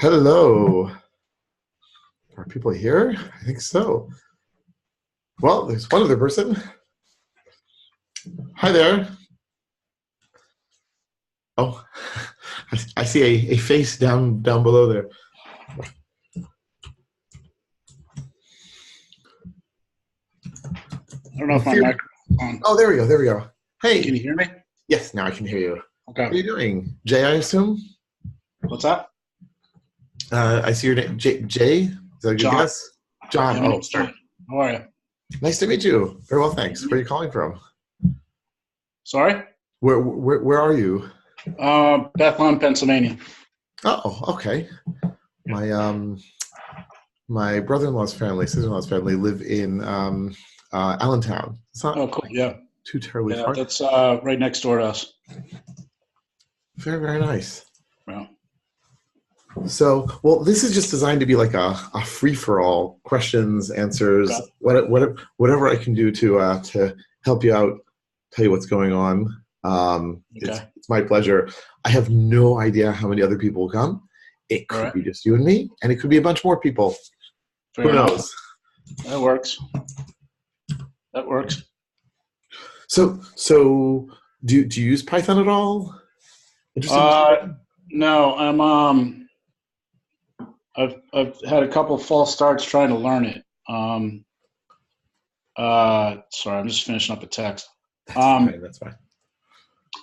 Hello. Are people here? I think so. Well, there's one other person. Hi there. Oh, I see a face down below there. I don't know if my microphone's on. Oh, there we go. There we go. Hey. Can you hear me? Yes, now I can hear you. Okay. How are you doing? Jay, I assume? What's that? I see your name. Jay? Is that a good John. guess? John. Yeah, my Oh, name's sorry. John. How are you? Nice to meet you. Very well, thanks. Where are you calling from? Sorry? Where are you? Bethlehem, Pennsylvania. Oh, okay. My brother-in-law's family, sister-in-law's family live in Allentown. It's not Oh, cool. Yeah. too terribly Yeah, far. that's right next door to us. Very, very nice. Yeah. So, well, this is just designed to be like a free-for-all, questions, answers, Okay. whatever I can do to help you out, tell you what's going on. Okay. It's my pleasure. I have no idea how many other people will come. It could Right. be just you and me, and it could be a bunch more people. Fair Who enough. knows? That works. That works. So do you use Python at all? Interested? No, I've had a couple false starts trying to learn it. Sorry, I'm just finishing up a text. That's fine.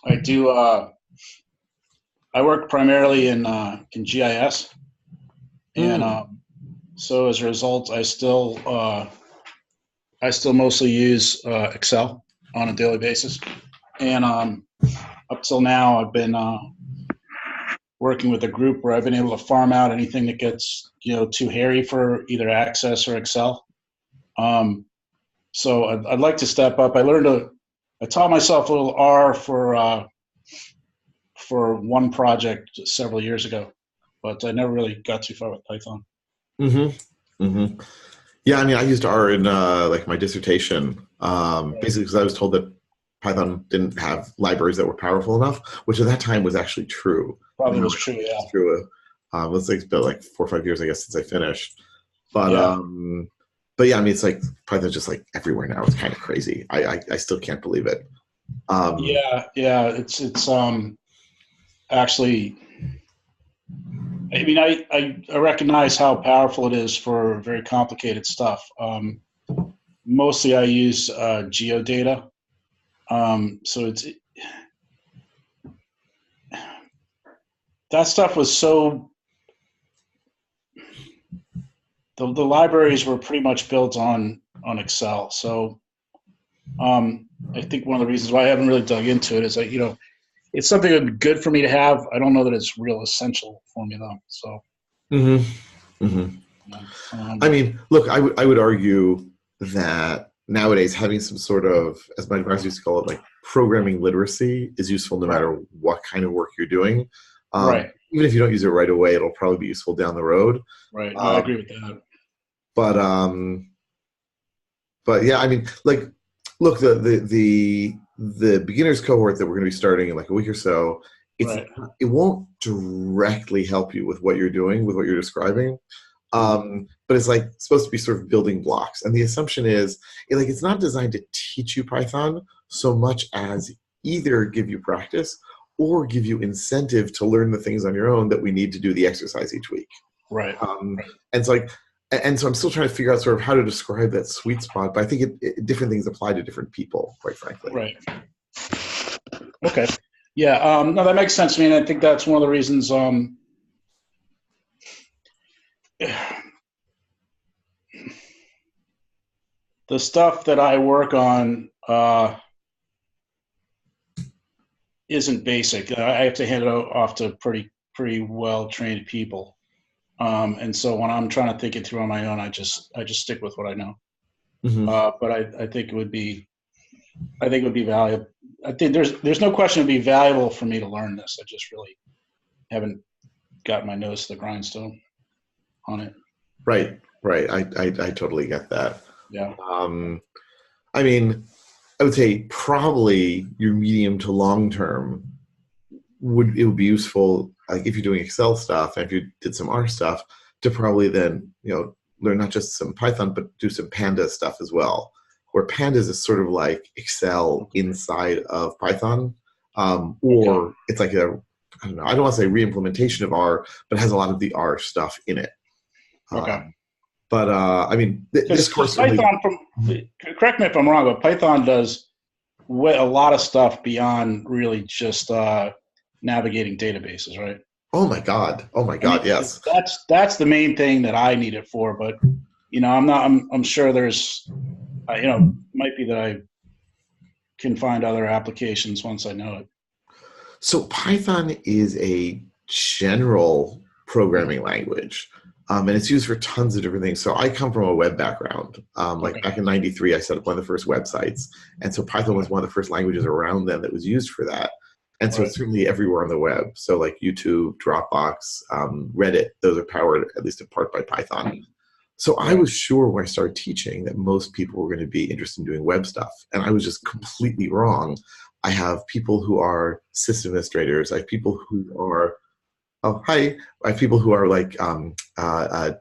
I do. I work primarily in GIS, and so as a result, I still mostly use Excel on a daily basis. And up till now, I've been working with a group where I've been able to farm out anything that gets too hairy for either Access or Excel. So I'd like to step up. I taught myself a little R for one project several years ago, but I never really got too far with Python. Mm-hmm. Mm-hmm. Yeah, I mean, I used R in like my dissertation, basically because I was told that Python didn't have libraries that were powerful enough, which at that time was actually true. Probably was true, yeah. It's true. Let's say it's been like 4 or 5 years, I guess, since I finished. But yeah, I mean, it's like Python's just like everywhere now. It's kind of crazy. I still can't believe it. Yeah. It's actually. I mean, I recognize how powerful it is for very complicated stuff. Mostly I use geodata. So that stuff was so, the libraries were pretty much built on Excel. So I think one of the reasons why I haven't really dug into it is that, it's something that would be good for me to have. I don't know that it's real essential for me though. So. Mm-hmm. Mm-hmm. I mean, look, I would argue that nowadays having some sort of, as my advisor used to call it, like programming literacy is useful no matter what kind of work you're doing. Right. Even if you don't use it right away, it'll probably be useful down the road. Right. No, I agree with that. But yeah, I mean, like, look, the beginners cohort that we're going to be starting in like a week or so, it won't directly help you with what you're doing, with what you're describing. But it's like supposed to be sort of building blocks. And the assumption is it's not designed to teach you Python so much as either give you practice or give you incentive to learn the things on your own that we need to do the exercise each week. Right. And so I'm still trying to figure out sort of how to describe that sweet spot, but I think different things apply to different people, quite frankly. Right. Okay. Yeah. No, that makes sense to me. And I think that's one of the reasons, the stuff that I work on isn't basic. I have to hand it off to pretty well-trained people. And so when I'm trying to think it through on my own, I just stick with what I know. Mm-hmm. But I think it would be valuable. I think there's no question it'd be valuable for me to learn this. I just really haven't got my nose to the grindstone on it. Right. I totally get that. Yeah. I mean, I would say probably your medium to long term it would be useful like if you're doing Excel stuff and if you did some R stuff, to probably then, learn not just some Python, but do some Pandas stuff as well. Where Pandas is sort of like Excel inside of Python, or it's like I don't know, I don't want to say re-implementation of R, but it has a lot of the R stuff in it. But I mean, this course Python. Correct me if I'm wrong, but Python does a lot of stuff beyond really just navigating databases, right? Oh my God! Yes. That's the main thing that I need it for. But I'm sure there's, might be that I can find other applications once I know it. So Python is a general programming language, and it's used for tons of different things. So I come from a web background. Like back in '93, I set up one of the first websites, and so Python was one of the first languages around then that was used for that. And so it's certainly everywhere on the web. So like YouTube, Dropbox, Reddit, those are powered at least in part by Python. So I was sure when I started teaching that most people were going to be interested in doing web stuff. And I was just completely wrong. I have people who are system administrators. I have people who are, I have people who are like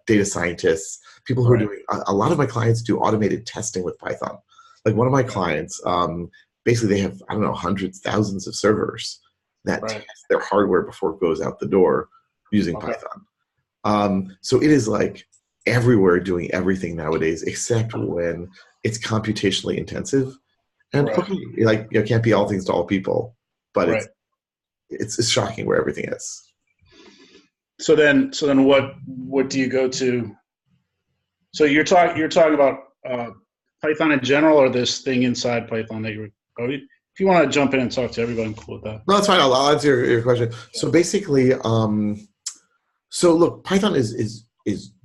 data scientists, people who are doing, a lot of my clients do automated testing with Python. Like one of my clients, basically they have, I don't know, hundreds, thousands of servers that test their hardware before it goes out the door using Python. So it is like everywhere doing everything nowadays, except when it's computationally intensive. And like can't be all things to all people, but it's shocking where everything is. So then what do you go to? So you're talking about Python in general, or this thing inside Python that you were, if you want to jump in and talk to everybody, I'm cool with that. No, that's fine. I'll answer your question. So basically, so look, Python is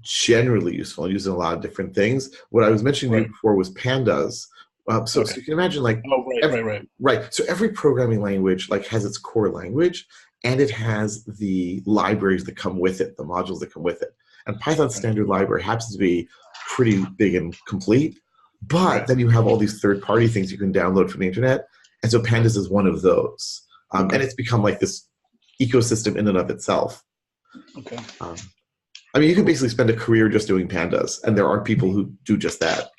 generally useful and used in a lot of different things. What I was mentioning to you before was pandas. So you can imagine like right. So every programming language like has its core language, and it has the libraries that come with it, the modules that come with it. And Python's standard library happens to be pretty big and complete, but then you have all these third-party things you can download from the internet. And so Pandas is one of those. And it's become like this ecosystem in and of itself. I mean, you can basically spend a career just doing Pandas, and there are people who do just that.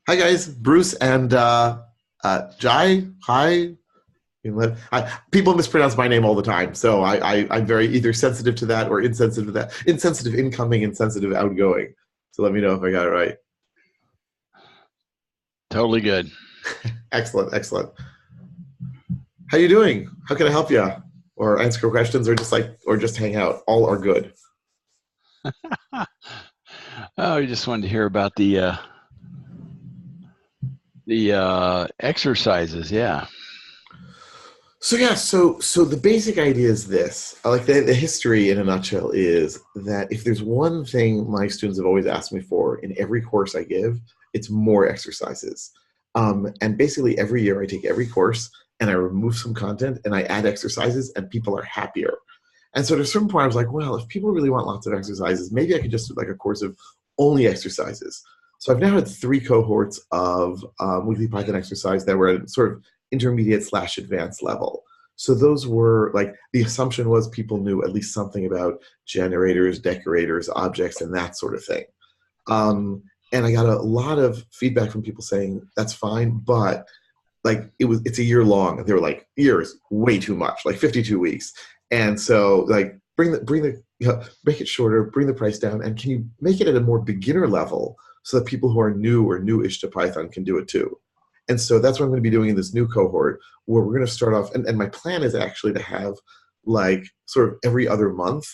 Hi, guys. Bruce and Jai. Hi. People mispronounce my name all the time, so I'm very either sensitive to that or insensitive to that. Insensitive incoming, insensitive outgoing. So let me know if I got it right. Totally good. Excellent. How you doing? How can I help you? Or answer questions, or just hang out? All are good. I just wanted to hear about the exercises. Yeah. So the basic idea is this. Like the history in a nutshell is that if there's one thing my students have always asked me for in every course I give, it's more exercises. And basically every year I take every course and I remove some content and I add exercises, and people are happier. And so at a certain point I was like, well, if people really want lots of exercises, maybe I could just do like a course of only exercises. So I've now had 3 cohorts of weekly Python exercise that were at sort of intermediate/advanced level. So those were like, the assumption was people knew at least something about generators, decorators, objects, and that sort of thing. And I got a lot of feedback from people saying that's fine, but like it's a year long. They were like, years, way too much, like 52 weeks. And so like make it shorter, bring the price down, and can you make it at a more beginner level so that people who are new or newish to Python can do it too. And so that's what I'm going to be doing in this new cohort, where we're going to start off, and my plan is actually to have like sort of every other month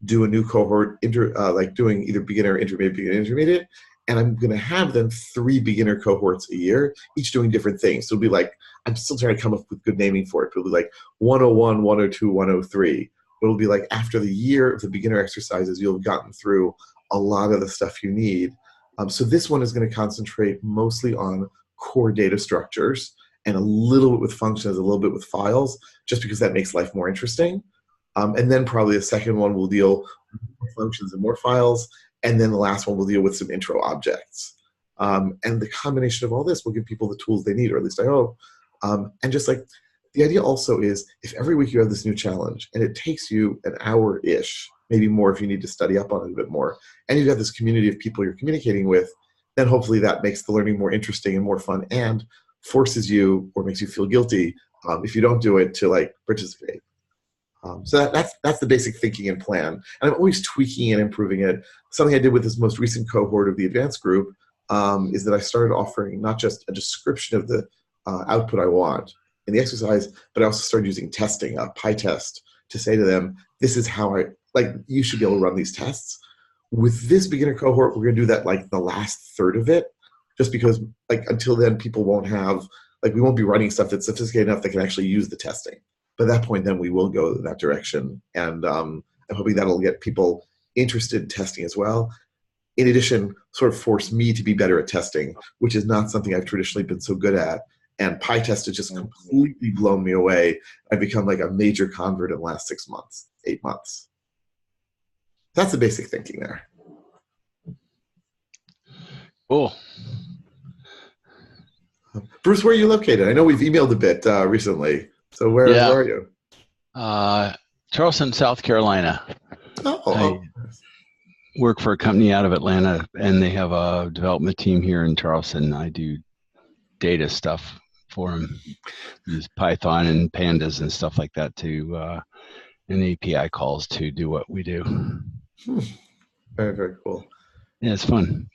do a new cohort, like doing either beginner, intermediate, and I'm going to have then 3 beginner cohorts a year, each doing different things. So it'll be like, I'm still trying to come up with good naming for it, but it'll be like 101, 102, 103. But it'll be like after the year of the beginner exercises, you'll have gotten through a lot of the stuff you need. So this one is going to concentrate mostly on core data structures and a little bit with functions, a little bit with files, just because that makes life more interesting. And then probably the second one will deal with more functions and more files. And then the last one will deal with some intro objects. And the combination of all this will give people the tools they need, or at least I hope. And just like the idea also is if every week you have this new challenge and it takes you an hour-ish, maybe more if you need to study up on it a bit more, and you've got this community of people you're communicating with, then hopefully that makes the learning more interesting and more fun and forces you or makes you feel guilty if you don't do it to like participate. So that's the basic thinking and plan. And I'm always tweaking and improving it. Something I did with this most recent cohort of the advanced group is that I started offering not just a description of the output I want in the exercise, but I also started using testing, a PyTest, to say to them, this is how you should be able to run these tests. With this beginner cohort, we're going to do that like the last third of it, just because like until then people won't have, like we won't be running stuff that's sophisticated enough that can actually use the testing. But at that point, then we will go that direction. And I'm hoping that'll get people interested in testing as well. In addition, sort of force me to be better at testing, which is not something I've traditionally been so good at. And PyTest has just completely blown me away. I've become like a major convert in the last 6 months, 8 months. That's the basic thinking there. Cool. Bruce, where are you located? I know we've emailed a bit recently. So where are you? Charleston, South Carolina. I work for a company out of Atlanta, and they have a development team here in Charleston. I do data stuff for them. Use Python and pandas and stuff like that to and API calls to do what we do. Very, very cool. Yeah, it's fun.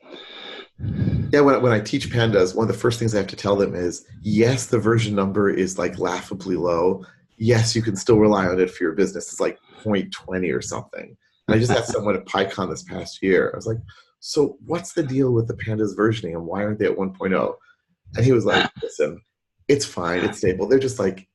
Yeah, when I teach pandas, one of the first things I have to tell them is, yes, the version number is like laughably low. Yes, you can still rely on it for your business. It's like 0.20 or something. And I just had someone at PyCon this past year. I was like, so what's the deal with the pandas versioning and why aren't they at 1.0? And he was like, listen, it's fine. It's stable. They're just like,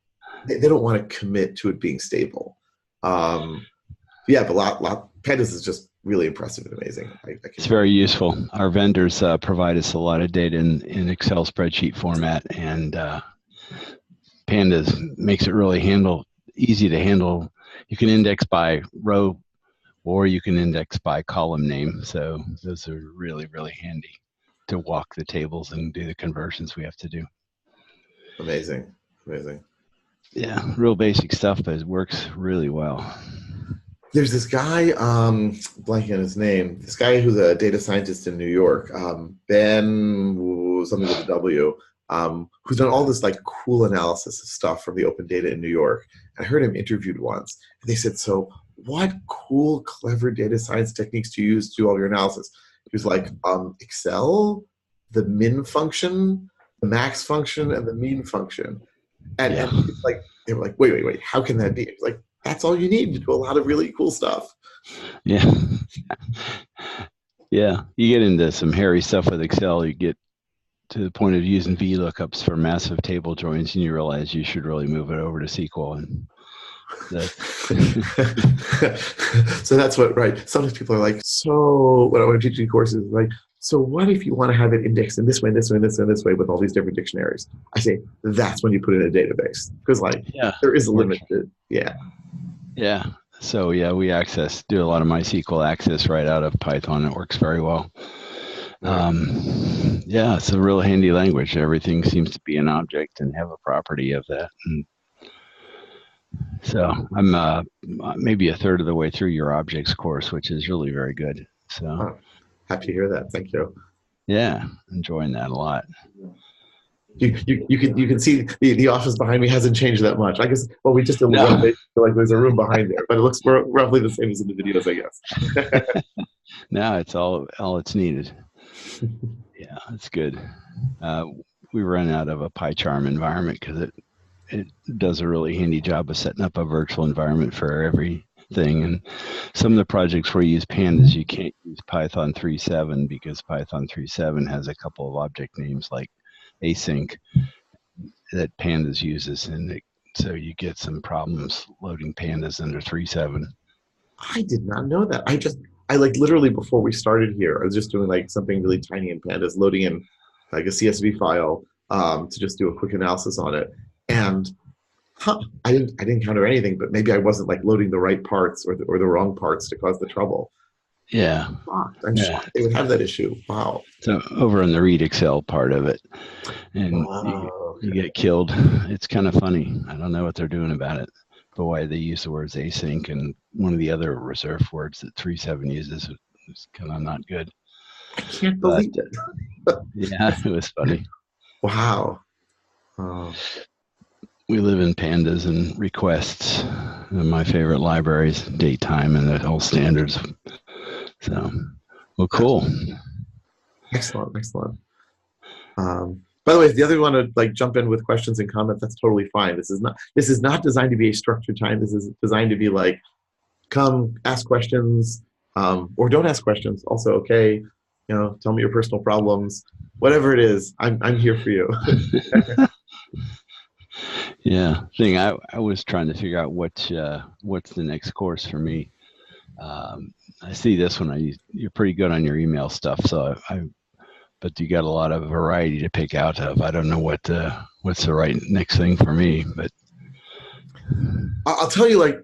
they don't want to commit to it being stable. Yeah, but pandas is just really impressive and amazing. It's very useful. Our vendors provide us a lot of data in Excel spreadsheet format, and pandas makes it really easy to handle. You can index by row, or you can index by column name. So those are really, really handy to walk the tables and do the conversions we have to do. Amazing, amazing. Yeah, real basic stuff, but it works really well. There's this guy, blanking on his name, this guy who's a data scientist in New York, Ben, something with a W, who's done all this like cool analysis of stuff from the open data in New York. I heard him interviewed once, and they said, so what cool, clever data science techniques do you use to do all your analysis? He was like, Excel, the min function, the max function, and the mean function. And it's like, they were like, wait, how can that be? It's like, that's all you need to do a lot of really cool stuff. Yeah. Yeah. You get into some hairy stuff with Excel, you get to the point of using VLOOKUPs for massive table joins, and you realize you should really move it over to SQL. And so that's what, right. Sometimes people are like, so when I want to teach you courses, like, so what if you want to have it indexed in this way, this way, this way, this way with all these different dictionaries? I say, that's when you put it in a database. Because there is a limit to, Yeah. So we do a lot of MySQL access right out of Python. It works very well. It's a real handy language. Everything seems to be an object and have a property of that. And so I'm maybe a third of the way through your objects course, which is really very good. So happy to hear that. Thank you. Yeah, enjoying that a lot. You can see the office behind me hasn't changed that much. I guess we just did like there's a room behind there, but it looks roughly the same as in the videos, I guess. No, it's all it's needed. Yeah, it's good. We ran out of a PyCharm environment because it does a really handy job of setting up a virtual environment for everything. And some of the projects where you use pandas, you can't use Python 3.7 because Python 3.7 has a couple of object names like async that pandas uses, and so you get some problems loading pandas under 3.7. I did not know that. I like literally before we started here, I was just doing like something really tiny in pandas, loading in like a CSV file to just do a quick analysis on it. And I didn't encounter anything, but maybe I wasn't like loading the right parts or the wrong parts to cause the trouble. Yeah. I'm Yeah. shocked they would have that issue. Wow. So over in the read Excel part of it, and Oh, you okay. get killed. It's kind of funny. I don't know what they're doing about it, but why they use the words async and one of the other reserved words that 3.7 uses is kind of not good. I can't But believe it. yeah, it was funny. Wow. Oh. We live in pandas and requests. And my favorite libraries, datetime and the whole standards. So, well, cool. Excellent, excellent. By the way, if the other want to like jump in with questions and comments, that's totally fine. This is not designed to be a structured time. This is designed to be like, come ask questions, or don't ask questions. Also, okay, tell me your personal problems, whatever it is. I'm here for you. Yeah, I was trying to figure out what's the next course for me. I see this one. You're pretty good on your email stuff, so but you got a lot of variety to pick out of. I don't know what's the right next thing for me, but I'll tell you, like,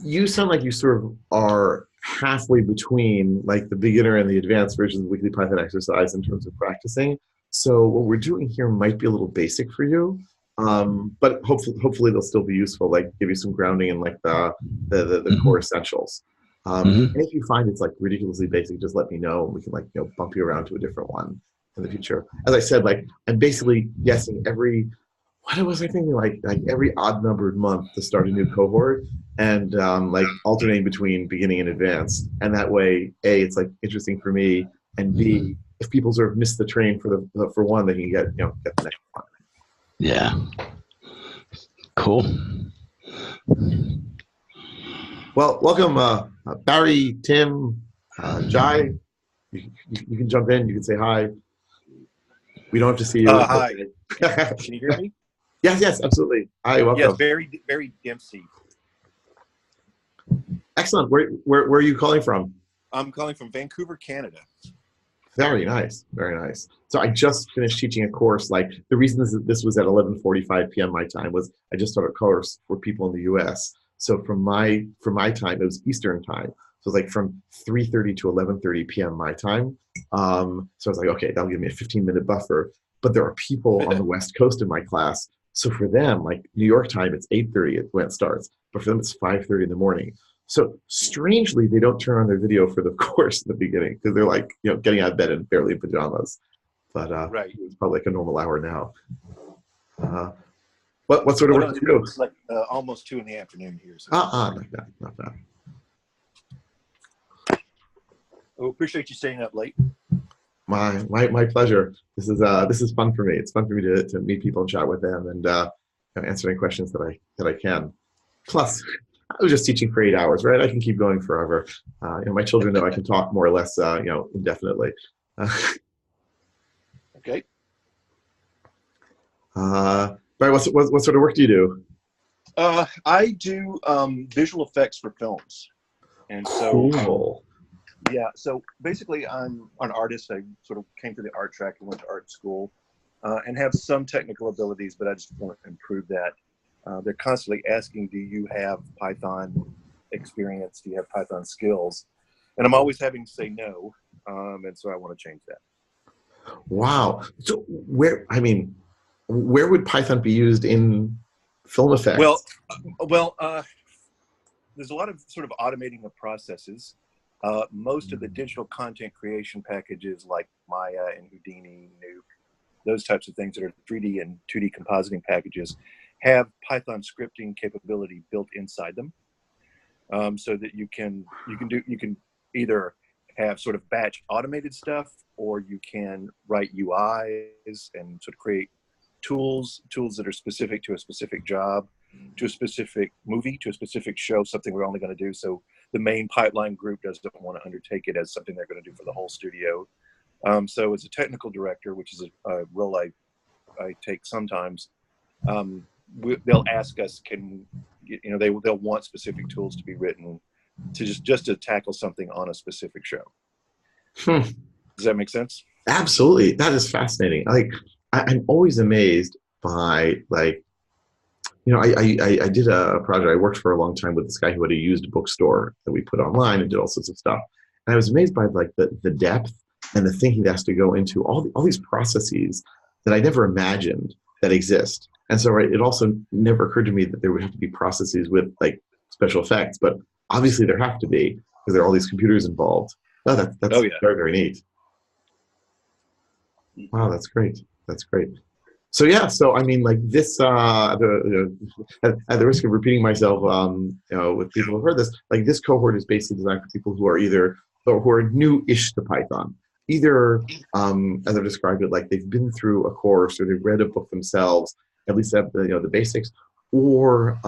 you sound like you sort of are halfway between like the beginner and the advanced versions of the weekly Python exercise in terms of practicing. So what we're doing here might be a little basic for you, but hopefully they'll still be useful. Like give you some grounding in like the core essentials. And if you find it's like ridiculously basic, just let me know, and we can like bump you around to a different one in the future. As I said, like I'm basically guessing what was I thinking? Like every odd numbered month to start a new cohort, and like alternating between beginning and advanced. And that way, A, it's like interesting for me, and B, if people sort of miss the train for one, they can get get the next one. Yeah. Cool. Well, welcome, Barry, Tim, Jai. You can jump in. You can say hi. We don't have to see you. Hi. Can you hear me? Yes, absolutely. Hi, welcome. Yes, Barry Dempsey. Excellent. Where are you calling from? I'm calling from Vancouver, Canada. Very nice, very nice. So I just finished teaching a course. Like the reason this was at 11:45 p.m. my time was I just started a course for people in the U.S. So for my time, it was Eastern time. So it was like from 3:30 to 11:30 p.m. my time. So I was like, okay, that'll give me a 15-minute buffer. But there are people on the West Coast in my class. So for them, like New York time, it's 8:30 when it starts. But for them, it's 5:30 in the morning. So strangely, they don't turn on their video for the course in the beginning because they're like, getting out of bed and barely in pajamas. But right. It's probably like a normal hour now. What sort of work do you do? It's like almost 2 in the afternoon here. So. Not bad. Well, appreciate you staying up late. My pleasure. This is fun for me. It's fun for me to meet people and chat with them and answer any questions that I can. Plus, I was just teaching for 8 hours, right? I can keep going forever. My children know I can talk more or less, indefinitely. Okay. Right, what sort of work do you do? I do visual effects for films, and so cool. Yeah. So basically, I'm an artist. I sort of came through the art track and went to art school, and have some technical abilities, but I just want to improve that. They're constantly asking, do you have Python experience? Do you have Python skills? And I'm always having to say no. And so I want to change that. Wow. So where would Python be used in film effects? Well, there's a lot of sort of automating of processes. Most of the digital content creation packages like Maya and Houdini, Nuke, those types of things that are 3D and 2D compositing packages have Python scripting capability built inside them, so that you can either have sort of batch automated stuff, or you can write UIs and sort of create tools that are specific to a specific job, to a specific movie, to a specific show, something we're only going to do. So the main pipeline group doesn't want to undertake it as something they're going to do for the whole studio. So as a technical director, which is a role I take sometimes, they'll ask us, they'll want specific tools to be written to just to tackle something on a specific show. Does that make sense? Absolutely. That is fascinating. Like, I'm always amazed by like, I did a project. I worked for a long time with this guy who had a used bookstore that we put online and did all sorts of stuff. And I was amazed by like the depth and the thinking that has to go into all these processes that I never imagined that exist. And so, right, it also never occurred to me that there would have to be processes with like special effects, but obviously there have to be because there are all these computers involved. Oh, that's Oh, yeah. very, very neat. Wow, that's great. That's great. So yeah, so I mean, like this, at the risk of repeating myself, with people who've heard this, like this cohort is basically designed for people who are either who are new-ish to Python, either as I've described it, like they've been through a course or they've read a book themselves, at least have the basics, or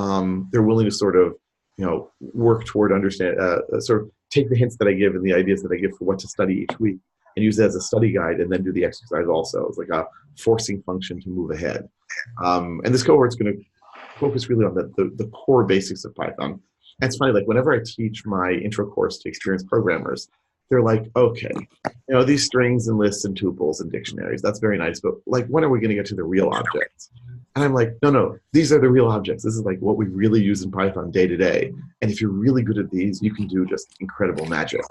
they're willing to sort of work toward understand, sort of take the hints that I give and the ideas that I give for what to study each week and use it as a study guide and then do the exercise also. It's like a forcing function to move ahead. And this cohort's going to focus really on the core basics of Python. And it's funny, like whenever I teach my intro course to experienced programmers, they're like, okay, these strings and lists and tuples and dictionaries, that's very nice, but like, when are we going to get to the real objects? And I'm like, no, these are the real objects. This is like what we really use in Python day to day. And if you're really good at these, you can do just incredible magic.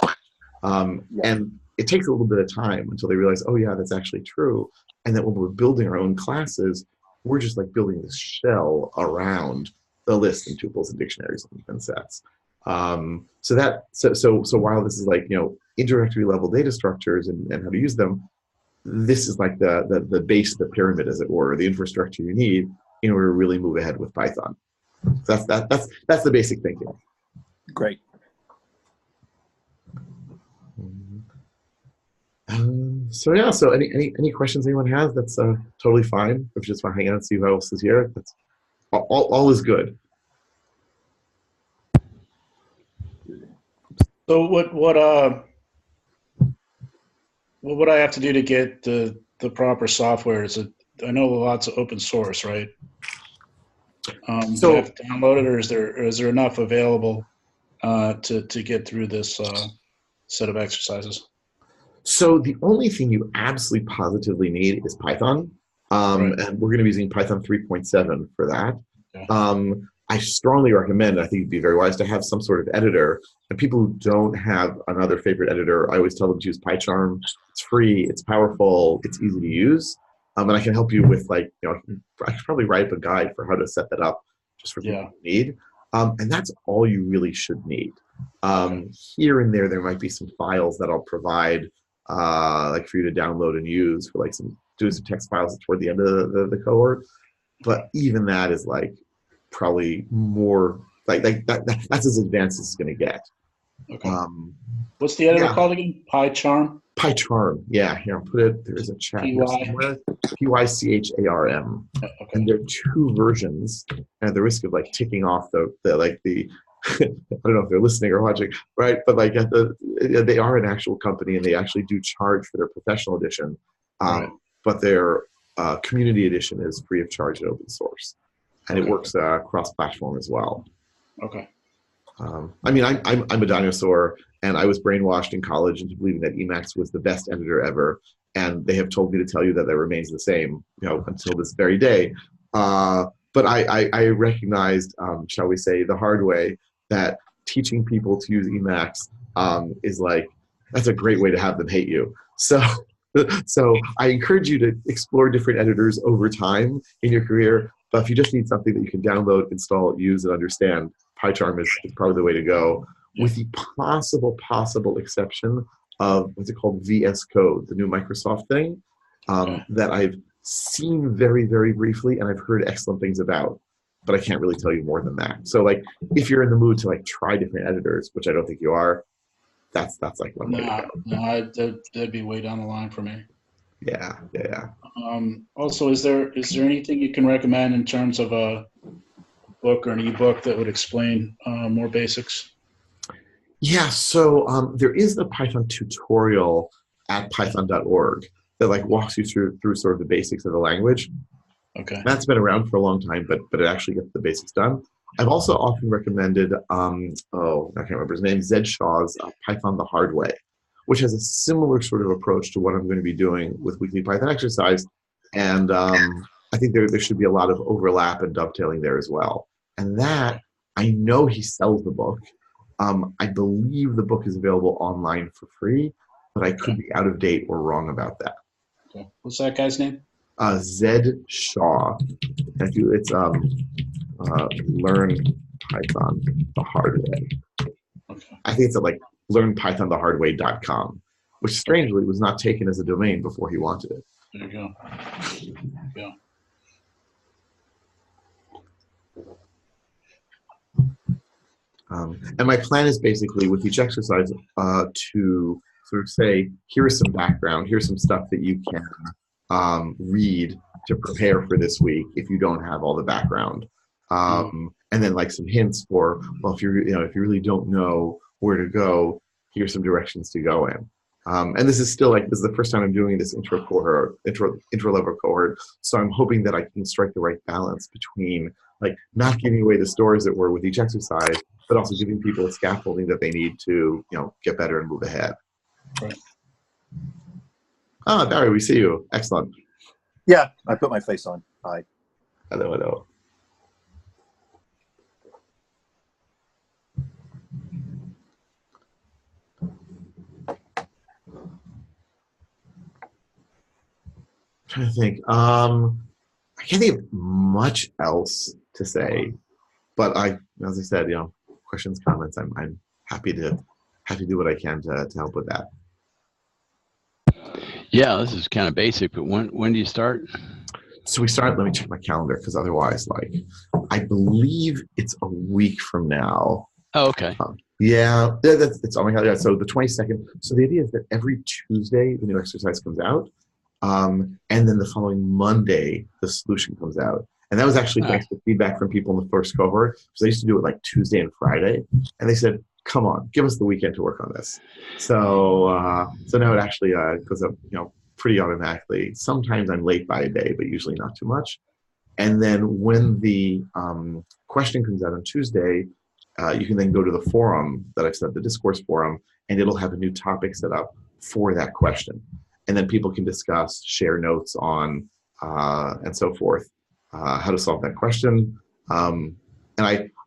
And it takes a little bit of time until they realize, oh yeah, that's actually true. And that when we're building our own classes, we're just like building this shell around the lists and tuples and dictionaries and sets. So while this is like, introductory level data structures and how to use them, this is like the base of the pyramid, as it were, the infrastructure you need in order to really move ahead with Python. So that's the basic thinking. Great. So yeah, so any questions anyone has, that's totally fine. If you just want to hang out and see who else is here, that's all is good. So what would I have to do to get the proper software? I know lots of open source, right? Do I have to download it, or is there enough available to get through this set of exercises? So the only thing you absolutely positively need is Python, Right. and we're going to be using Python 3.7 for that. Okay. I strongly recommend, I think it'd be very wise to have some sort of editor. And people who don't have another favorite editor, I always tell them to use PyCharm. It's free, it's powerful, it's easy to use. And I can help you with I could probably write up a guide for how to set that up just for people who need. And that's all you really should need. Here and there might be some files that I'll provide like for you to download and use for like some text files toward the end of the cohort. But even that is like probably more like that's as advanced as it's going to get. Okay. What's the editor called again? PyCharm? PyCharm. Yeah, here I'll put it. There is a chat here somewhere. PyCharm. Okay. And there are two versions. And at the risk of like ticking off the I don't know if they're listening or watching, right? But like they are an actual company and they actually do charge for their professional edition. Right. But their community edition is free of charge and open source. And it works cross-platform as well. Okay. I mean, I'm a dinosaur, and I was brainwashed in college into believing that Emacs was the best editor ever, and they have told me to tell you that remains the same, until this very day. But I recognized, shall we say, the hard way that teaching people to use Emacs is like, that's a great way to have them hate you. So I encourage you to explore different editors over time in your career. But if you just need something that you can download, install, use, and understand, PyCharm is probably the way to go, with the possible exception of what's it called, VS Code, the new Microsoft thing, that I've seen very, very briefly, and I've heard excellent things about, but I can't really tell you more than that. So, like, if you're in the mood to like try different editors, which I don't think you are, that's like one way to go. No, that'd be way down the line for me. Yeah. Also, is there anything you can recommend in terms of a book or an ebook that would explain more basics? Yeah, so there is the Python tutorial at python.org that like walks you through sort of the basics of the language. Okay. That's been around for a long time, but it actually gets the basics done. I've also often recommended, I can't remember his name, Zed Shaw's Python the Hard Way, which has a similar sort of approach to what I'm going to be doing with Weekly Python Exercise. And I think there should be a lot of overlap and dovetailing there as well. And that, I know he sells the book. I believe the book is available online for free, but I could be out of date or wrong about that. Okay. What's that guy's name? Zed Shaw. It's Learn Python the Hard Way. Okay. I think it's at like learnpythonthehardway.com, which strangely was not taken as a domain before he wanted it. There you go. Yeah. And my plan is basically with each exercise to sort of say, here's some background, here's some stuff that you can read to prepare for this week if you don't have all the background. And then like some hints for, well, if if you really don't know where to go, here's some directions to go in. And this is the first time I'm doing this intro level cohort. So I'm hoping that I can strike the right balance between like not giving away the stores that were with each exercise, but also giving people a scaffolding that they need to, get better and move ahead. Right. Ah, Barry, we see you. Excellent. Yeah, I put my face on. Hi. Hello, hello. Trying to think. I can't think of much else to say, but as I said, questions, comments. I'm happy to do what I can to help with that. Yeah, this is kind of basic, but when do you start? So we start. Let me check my calendar because otherwise, I believe it's a week from now. Oh, okay. Yeah, it's oh my god. Yeah, so the 22nd. So the idea is that every Tuesday the new exercise comes out. And then the following Monday, the solution comes out. And that was actually thanks to feedback from people in the first cohort. So they used to do it like Tuesday and Friday. And they said, come on, give us the weekend to work on this. So now it actually goes up, pretty automatically. Sometimes I'm late by a day, but usually not too much. And then when the question comes out on Tuesday, you can then go to the forum that I've set, the discourse forum, and it'll have a new topic set up for that question. And then people can discuss, share notes on, and so forth, how to solve that question. And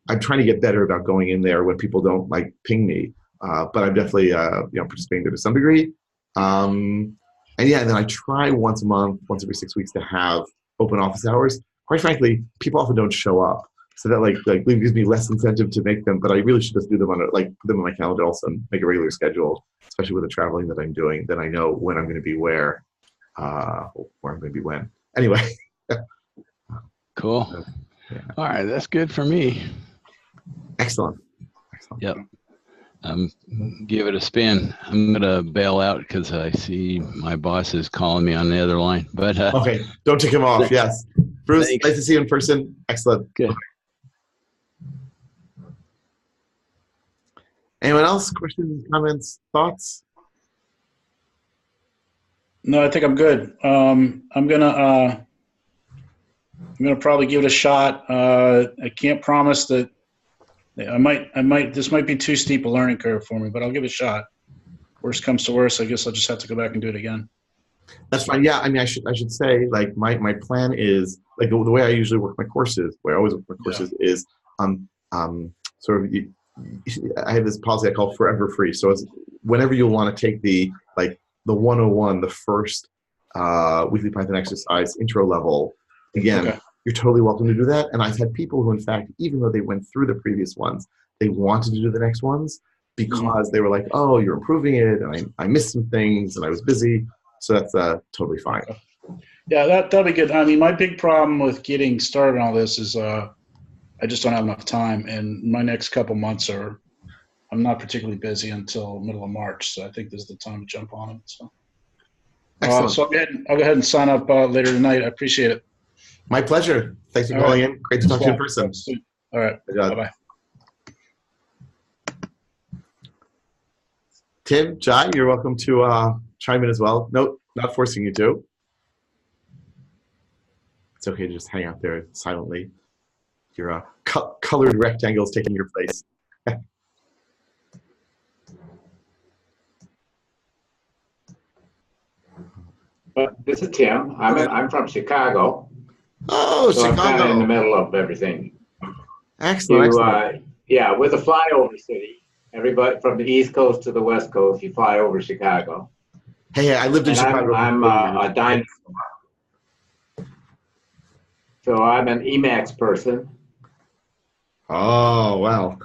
I'm trying to get better about going in there when people don't ping me, but I'm definitely participating there to some degree. And then I try once a month, once every 6 weeks to have open office hours. Quite frankly, people often don't show up, so that gives me less incentive to make them. But I really should just do them put them on my calendar also and make a regular schedule. Especially with the traveling that I'm doing, then I know when I'm going to be where I'm going to be when. Anyway. Cool. Yeah. All right, that's good for me. Excellent. Yep. Give it a spin. I'm gonna bail out because I see my boss is calling me on the other line. But okay, don't take him off. Yes, Bruce. Thanks. Nice to see you in person. Excellent. Good. Okay. Anyone else? Questions, comments, thoughts? No, I think I'm good. I'm gonna probably give it a shot. I can't promise that I might. This might be too steep a learning curve for me, but I'll give it a shot. Worst comes to worst, I guess I'll just have to go back and do it again. That's fine. Yeah, I mean, I should say my plan is the way I usually work my courses. The way I always work my courses is sort of. I have this policy I call forever free. So it's whenever you want to take the 101, the first weekly Python exercise intro level, again, you're totally welcome to do that. And I've had people who, in fact, even though they went through the previous ones, they wanted to do the next ones because they were like, oh, you're improving it. And I missed some things and I was busy. So that's totally fine. Yeah, that'll be good. I mean, my big problem with getting started on all this is I just don't have enough time, and my next couple months I'm not particularly busy until middle of March, so I think this is the time to jump on it. So, so I'll go ahead and sign up later tonight. I appreciate it. My pleasure. Thanks for calling in. Great to talk to you in person. All right. Bye-bye. Tim, Jai, you're welcome to chime in as well. No, not forcing you to. It's okay to just hang out there silently. Your colored rectangles taking your place. This is Tim. I'm from Chicago. Oh, so Chicago! I'm kind of in the middle of everything. Excellent. Yeah, with a flyover city. Everybody from the East Coast to the West Coast, you fly over Chicago. Hey, I lived in And Chicago. I'm a dynamo. So I'm an Emacs person. Oh, wow.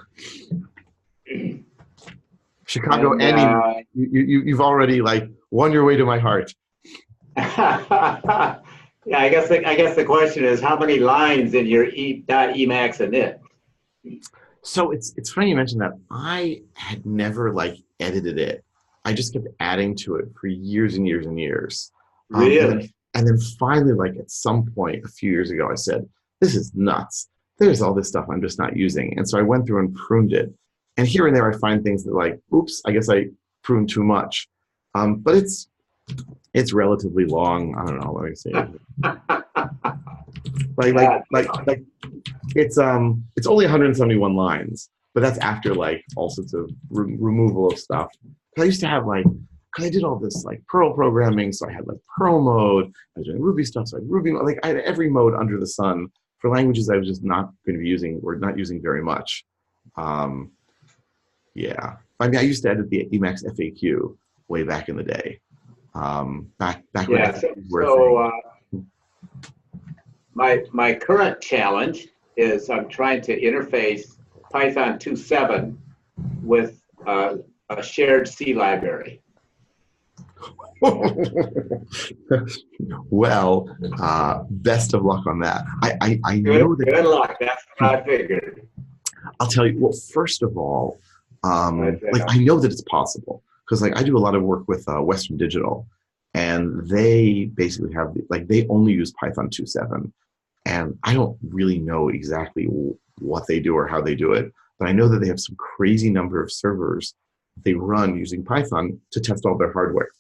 Chicago, and you've already like won your way to my heart. Yeah, I guess the question is how many lines in your .emacs init? So it's funny you mentioned that. I had never like edited it. I just kept adding to it for years and years and years. Really? And then finally, like at some point a few years ago, I said, "This is nuts. There's all this stuff I'm just not using." And so I went through and pruned it. And here and there, I find things that like, "Oops, I guess I pruned too much." But it's relatively long. I don't know. Let me see. like it's only 171 lines, but that's after like all sorts of removal of stuff. I used to have like, cause I did all this like Perl programming, so I had like Perl mode. I was doing Ruby stuff, so I had Ruby mode. Like I had every mode under the sun for languages I was just not going to be using or not using very much. Yeah, I mean, I used to edit the Emacs FAQ way back in the day. Back when FAQs were a thing. My current challenge is I'm trying to interface Python 2.7 with a shared C library. Well, best of luck on that. I know that. Good luck. That's what I figured. I'll tell you. Well, first of all, like I know that it's possible because like I do a lot of work with Western Digital, and they basically have like they only use Python 2.7, and I don't really know exactly what they do or how they do it, but I know that they have some crazy number of servers they run using Python to test all their hardware.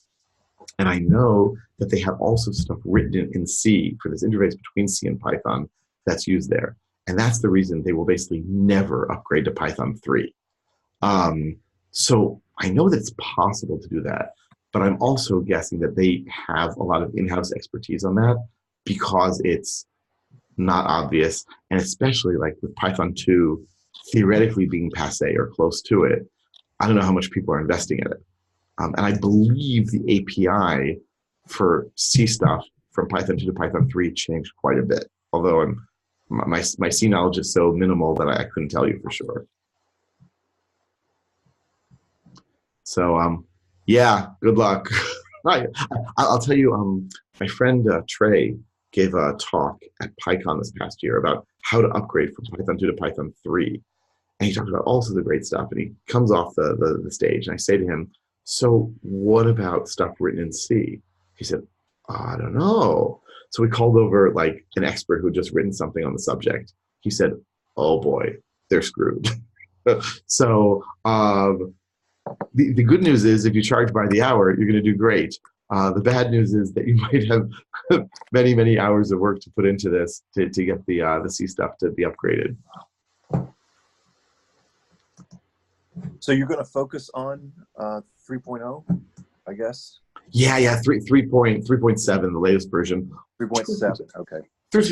And I know that they have also stuff written in C for this interface between C and Python that's used there. And that's the reason they will basically never upgrade to Python 3. So I know that it's possible to do that, but I'm also guessing that they have a lot of in-house expertise on that because it's not obvious. And especially like with Python 2 theoretically being passe or close to it, I don't know how much people are investing in it. And I believe the API for C stuff from Python 2 to Python 3 changed quite a bit. Although my C knowledge is so minimal that I couldn't tell you for sure. So yeah, good luck. Right. I'll tell you, my friend Trey gave a talk at PyCon this past year about how to upgrade from Python 2 to Python 3. And he talked about all sorts of great stuff. And he comes off the stage and I say to him, "So what about stuff written in C?" He said, "I don't know." So we called over like an expert who had just written something on the subject. He said, "Oh boy, they're screwed." So the good news is if you charge by the hour, you're going to do great. The bad news is that you might have many, many hours of work to put into this to get the C stuff to be upgraded. So you're going to focus on 3.0, I guess? Yeah, 3.7, the latest version. 3.7, okay. The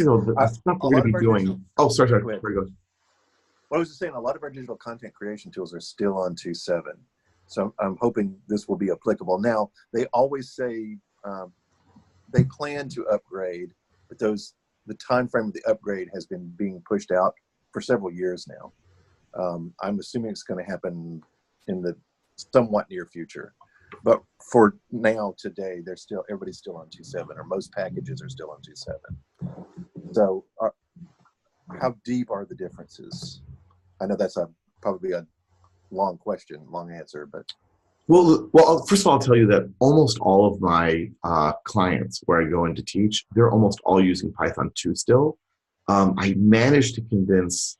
stuff we're going to be doing. Oh, sorry. Go ahead. Well, I was just saying, a lot of our digital content creation tools are still on 2.7. So I'm hoping this will be applicable. Now, they always say they plan to upgrade, but the time frame of the upgrade has been being pushed out for several years now. I'm assuming it's going to happen in the somewhat near future, but for now, today, everybody's still on 2.7, or most packages are still on 2.7. So, how deep are the differences? I know that's probably a long question, long answer, but well, first of all, I'll tell you that almost all of my clients where I go in to teach, they're almost all using Python 2 still. I managed to convince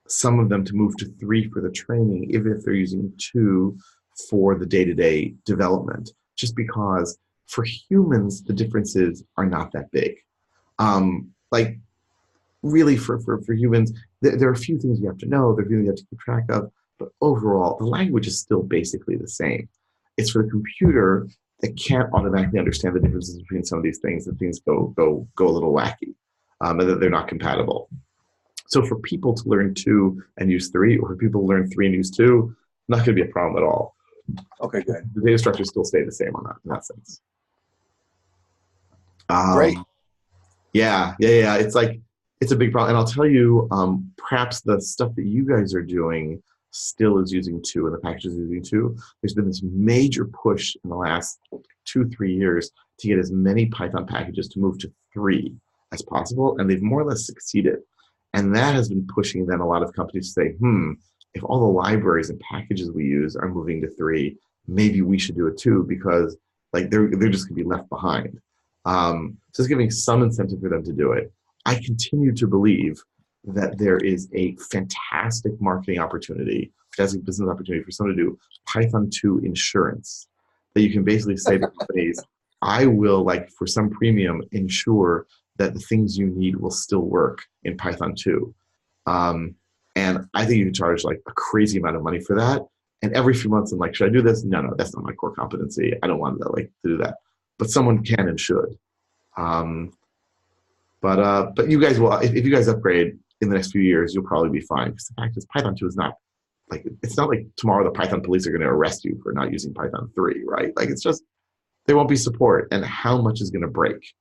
some of them to move to 3 for the training, even if they're using 2 for the day-to-day development, just because for humans, the differences are not that big. Like really for humans, there are a few things you have to know, there are a few things you have to keep track of, but overall, the language is still basically the same. It's for the computer that can't automatically understand the differences between some of these things, that things go a little wacky, and that they're not compatible. So for people to learn 2 and use 3, or for people to learn 3 and use 2, not going to be a problem at all. Okay, good. The data structures still stay the same on that in that sense. Great. Yeah. It's like, it's a big problem. And I'll tell you, perhaps the stuff that you guys are doing still is using 2 and the packages are using 2. There's been this major push in the last 2-3 years to get as many Python packages to move to 3 as possible. And they've more or less succeeded. And that has been pushing then a lot of companies to say, if all the libraries and packages we use are moving to 3, maybe we should do it too, because like they're just gonna be left behind. So it's giving some incentive for them to do it. I continue to believe that there is a fantastic marketing opportunity, fantastic business opportunity for someone to do Python 2 insurance. That you can basically say to companies, I will, like, for some premium, ensure that the things you need will still work in Python 2. And I think you can charge like a crazy amount of money for that. And every few months I'm like, should I do this? No, that's not my core competency. I don't want to do that. But someone can and should. But you guys will, if you guys upgrade in the next few years, you'll probably be fine. Because the fact is, Python 2 is not like, it's not like tomorrow the Python police are going to arrest you for not using Python 3, right? Like, it's just, there won't be support, and how much is going to break?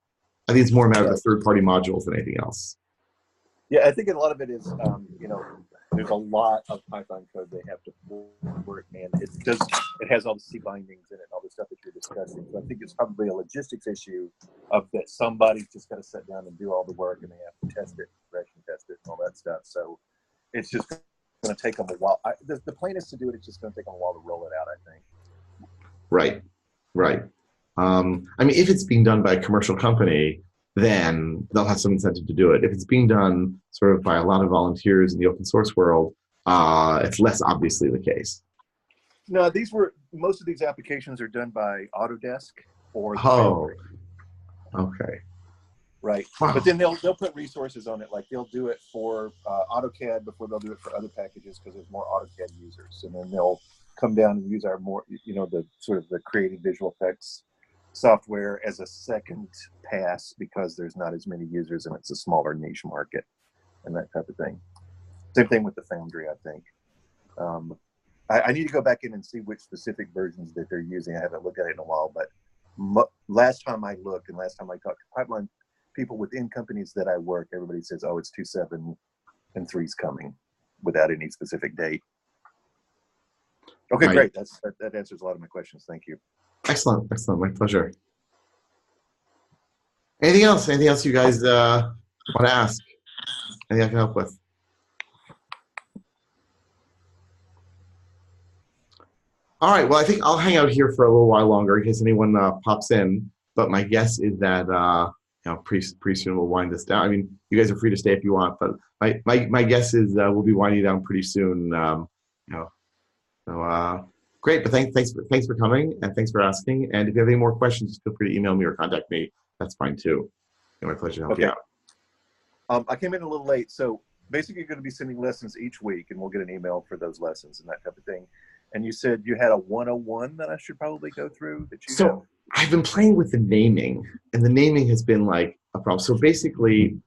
I think it's more a matter of the third-party modules than anything else. Yeah, I think a lot of it is, there's a lot of Python code they have to work, and it has all the C bindings in it, all the stuff that you're discussing. So I think it's probably a logistics issue of that somebody's just got to sit down and do all the work, and they have to test it, regression test it, and all that stuff. So it's just going to take them a while. The plan is to do it. It's just going to take them a while to roll it out, I think. Right. I mean, if it's being done by a commercial company, then they'll have some incentive to do it. If it's being done sort of by a lot of volunteers in the open source world, it's less obviously the case. No, most of these applications are done by Autodesk or the Foundry. Oh, okay. Right, wow. But then they'll put resources on it, like they'll do it for AutoCAD before they'll do it for other packages because there's more AutoCAD users, and then they'll come down and use our more, the sort of the creative visual effects software as a second pass because there's not as many users and it's a smaller niche market and that type of thing. Same thing with the Foundry, I think. I need to go back in and see which specific versions that they're using. I haven't looked at it in a while, but last time I looked and last time I talked to pipeline people within companies that I work, everybody says, oh, it's 2.7 and 3's coming without any specific date. Okay, right. Great. That answers a lot of my questions. Thank you. Excellent. My pleasure. Anything else you guys want to ask? Anything I can help with? All right. Well, I think I'll hang out here for a little while longer in case anyone pops in. But my guess is that pretty soon we'll wind this down. I mean, you guys are free to stay if you want, but my guess is we'll be winding down pretty soon. So great. But thanks for coming and thanks for asking. And if you have any more questions, feel free to email me or contact me. That's fine too. It's my pleasure to help you out. I came in a little late, so basically you're going to be sending lessons each week, and we'll get an email for those lessons and that type of thing. And you said you had a 101 that I should probably go through. I've been playing with the naming, and the naming has been like a problem. So basically,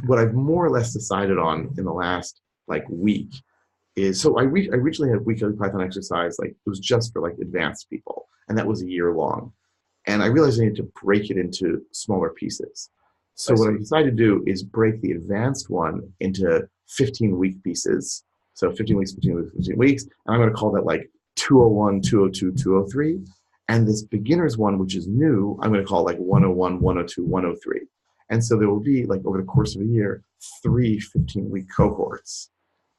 what I've more or less decided on in the last week is, so I originally had weekly Python exercise, it was just for advanced people, and that was a year long. And I realized I needed to break it into smaller pieces. So what I decided to do is break the advanced one into 15-week pieces. So 15 weeks, 15 weeks, 15 weeks. And I'm going to call that 201, 202, 203. And this beginner's one, which is new, I'm going to call 101, 102, 103. And so there will be, over the course of a year, 3 15-week cohorts.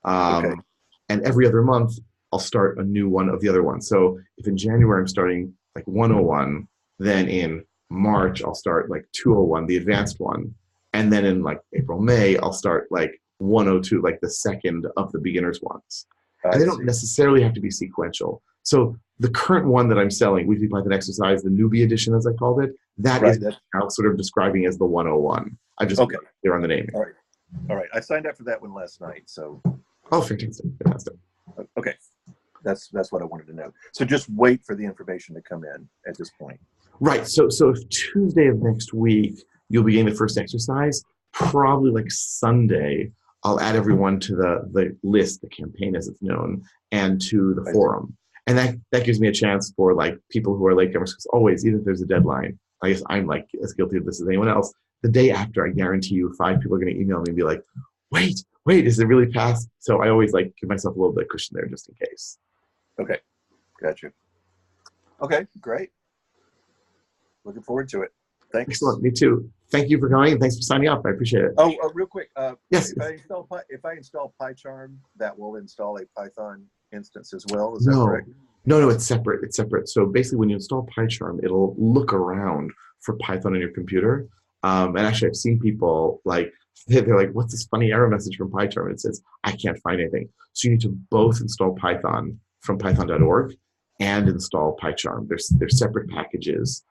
And every other month, I'll start a new one of the other ones. So if in January I'm starting 101, then in March I'll start 201, the advanced one. And then in April, May, I'll start 102, the second of the beginner's ones. And they don't necessarily have to be sequential. So the current one that I'm selling, Weekly Python Exercise, the newbie edition, as I called it, that is now sort of describing as the 101. I just clear on the naming. All right. I signed up for that one last night. So. Oh, fantastic. Okay. That's what I wanted to know. So just wait for the information to come in at this point. Right. So if Tuesday of next week, you'll be getting the first exercise, probably Sunday, I'll add everyone to the list, the campaign as it's known, and to the forum. And that gives me a chance for like people who are latecomers, because always, even if there's a deadline, I guess I'm like as guilty of this as anyone else. The day after, I guarantee you 5 people are going to email me and be like, wait, is it really passed? So I always like give myself a little bit of cushion there just in case. Okay, gotcha. Okay, great. Looking forward to it. Thanks. Excellent. Me too. Thank you for coming, and thanks for signing up. I appreciate it. Oh, real quick. Yes. If I install PyCharm, that will install a Python instance as well. Is that No. correct? No, it's separate. It's separate. So basically, when you install PyCharm, it'll look around for Python on your computer. And actually, I've seen people like they're like, "What's this funny error message from PyCharm?" It says, "I can't find anything." So you need to both install Python from Python.org and install PyCharm. They're separate packages.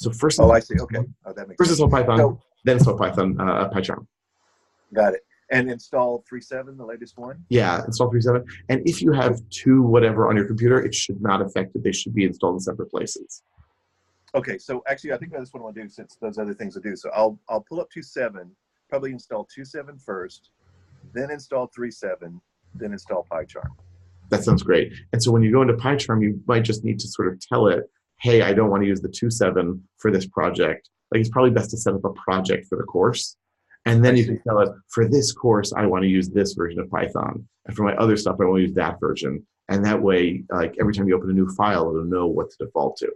So first, I see. Okay, that makes first sense. install Python, So, then install PyCharm. got it. And install 3.7, the latest one. Yeah, install 3.7. And if you have 2 whatever on your computer, it should not affect it. They should be installed in separate places. Okay, so actually, I think that's what I want to do since those other things to do. So I'll pull up 2.7, probably install 2.7 first, then install 3.7, then install PyCharm. That sounds great. And so when you go into PyCharm, you might just need to sort of tell it, hey, I don't want to use the 2.7 for this project. Like it's probably best to set up a project for the course. And then you can tell it, for this course, I want to use this version of Python. And for my other stuff, I want to use that version. And that way, like every time you open a new file, it'll know what to default to.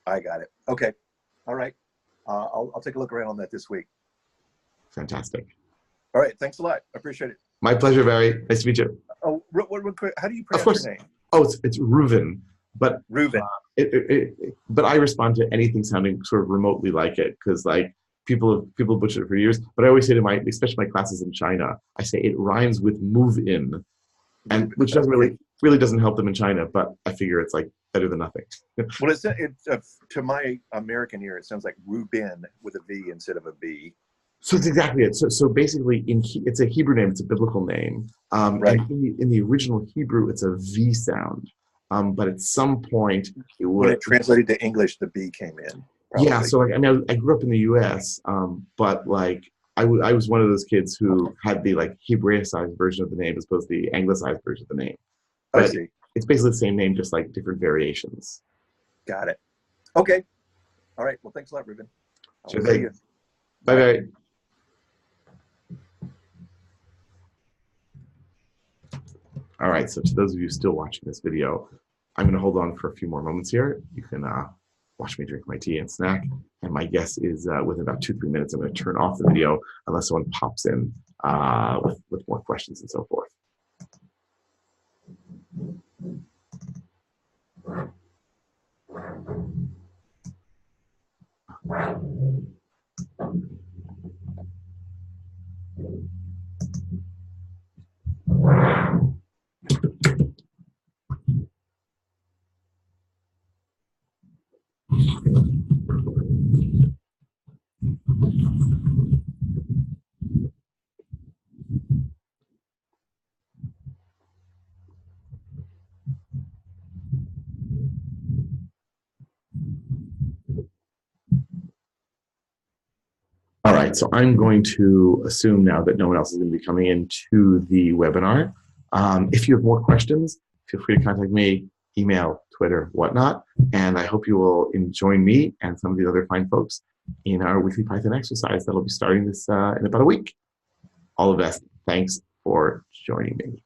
I got it. Okay. All right. I'll take a look around on that this week. Fantastic. All right. Thanks a lot. I appreciate it. My pleasure, Barry. Nice to meet you. Oh, real quick. How do you Of pronounce course. your name? Oh, it's Reuven. But Reuven. But I respond to anything sounding sort of remotely like it, because like people butchered it for years. But I always say to especially my classes in China, I say it rhymes with move in, and which doesn't really doesn't help them in China. But I figure it's like better than nothing. Well, it's to my American ear, it sounds like Reuben with a V instead of a B. So it's exactly it. So basically, it's a Hebrew name. It's a biblical name. Right. And in the original Hebrew, it's a V sound. But at some point, When it translated to English, the B came in. Probably. Yeah. So like, I mean, I grew up in the U.S., but like I was one of those kids who had the like Hebraicized version of the name as opposed to the Anglicized version of the name. But I see. It's basically the same name, just like different variations. Got it. Okay. All right. Well, thanks a lot, Reuben. Sure See thing. you. Bye bye. All right, so to those of you still watching this video, I'm going to hold on for a few more moments here. You can watch me drink my tea and snack. And my guess is within about 2-3 minutes, I'm going to turn off the video unless someone pops in with more questions and so forth. All right, so I'm going to assume now that no one else is going to be coming into the webinar. If you have more questions, feel free to contact me, email, Twitter, whatnot, and I hope you will join me and some of the other fine folks in our weekly Python exercise that'll be starting this in about a week. All the best. Thanks for joining me.